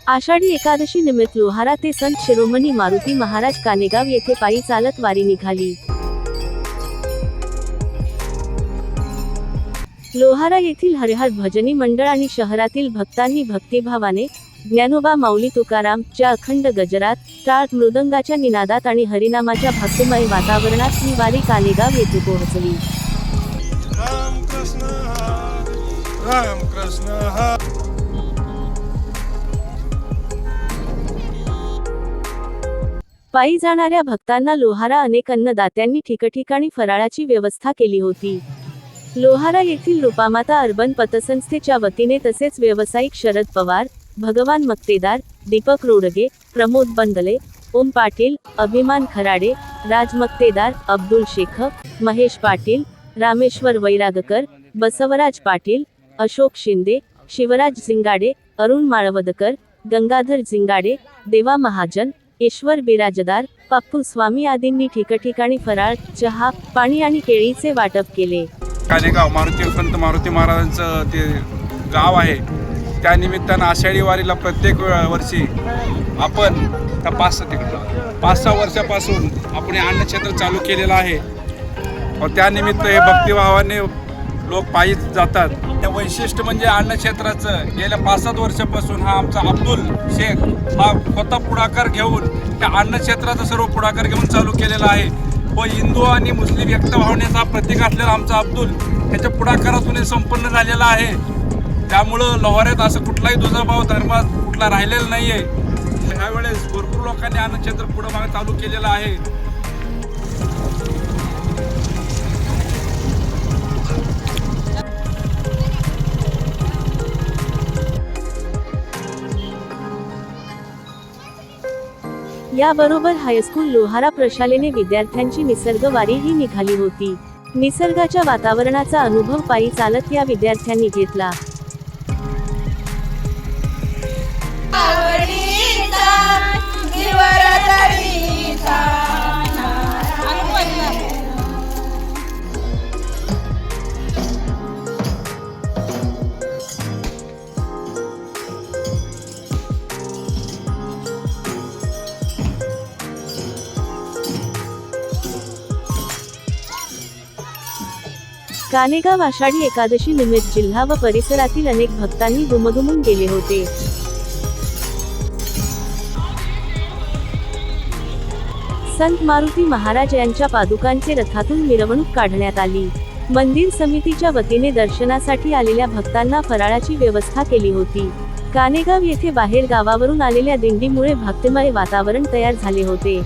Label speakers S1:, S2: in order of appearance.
S1: आषाढी एकादशी निमित्त लोहारा ते संत शिरोमणी मारुती महाराज कानेगाव येथे पायी चालत वारी निघाली। लोहारा येथील हरिहर भजनी मंडळ आणि शहरातील भक्तांनी भक्तिभावाने ज्ञानोबा माऊली तुकाराम च्या अखंड गजरात, टाळ मृदंगाच्या निनादात आणि हरिनामाच्या भक्तिमय वातावरणात ही वारी कानेगाव येथे पोहोचली।
S2: राम कृष्ण हरी।
S1: पायी जाणाऱ्या भक्तांना लोहारा अनेक अन्नदात्यांनी ठिकठिकाणी फराळाची व्यवस्था केली होती। लोहारा येथील रूपामाता अर्बन पतसंस्थेच्या वतीने तसेच व्यावसायिक शरद पवार, भगवान मक्तेदार, दीपक रोडगे, प्रमोद बंदले, ओम पाटील, अभिमान खराडे, राज मक्तेदार, अब्दुल शेख, महेश पाटील, रामेश्वर वैरागकर, बसवराज पाटील, अशोक शिंदे, शिवराज झिंगाडे, अरुण माळवदकर, गंगाधर झिंगाडे, देवा महाजन, ईश्वर बिराजदार, पप्पू स्वामी आदींनी ठिकठिकाणी फराळ, चहा, पाणी आणि केळीचे वाटप केले।
S2: कानेगाव मारुती संत मारुती महाराजांचं ते गाव आहे, त्या निमित्तानं आषाढी वारीला प्रत्येक वर्षी आपण त्या 5-6 वर्षापासून आपण हे अन्नक्षेत्र चालू केलेलं आहे। त्यानिमित्त हे भक्तिभावाने लोक पायी जातात। त्या वैशिष्ट्य म्हणजे अन्नक्षेत्राचं गेल्या 5-7 वर्षापासून हा आमचा अब्दुल शेख हा स्वतः पुढाकार घेऊन त्या अन्नक्षेत्राचा सर्व पुढाकार घेऊन चालू केलेला आहे व हिंदू आणि मुस्लिम एकता प्रतीक असलेला आमचा अब्दुल ह्याच्या पुढाकारातून संपन्न झालेला आहे। त्यामुळं लोहाऱ्यात असं कुठलाही दुजाभाव धर्मात कुठला राहिलेला नाही आहे। ह्यावेळेस भरपूर लोकांनी अन्नक्षेत्र पुढे मागे चालू केलेलं आहे।
S1: याबरोबर हायस्कूल लोहारा प्रशालेने विद्यार्थ्यांची निसर्ग वारी ही निघाली होती। निसर्गाच्या वातावरणाचा अनुभव पायी चालत या विद्यार्थ्यांनी घेतला। कानेगाव आषाढी एकादशी निमित्त जिल्हा व परिसरातील अनेक भक्तांनी दुमदुमून गेले होते। संत मारुती महाराज यांच्या पादुकांचे रथातून मिरवणूक काढण्यात आली। मंदिर समितीच्या वतीने दर्शनासाठी आलेल्या भक्तांना फराळाची व्यवस्था केली होती। कानेगाव येथे बाहेर गावावरून आलेल्या दिंडीमुळे भक्तिमय वातावरण तयार झाले होते।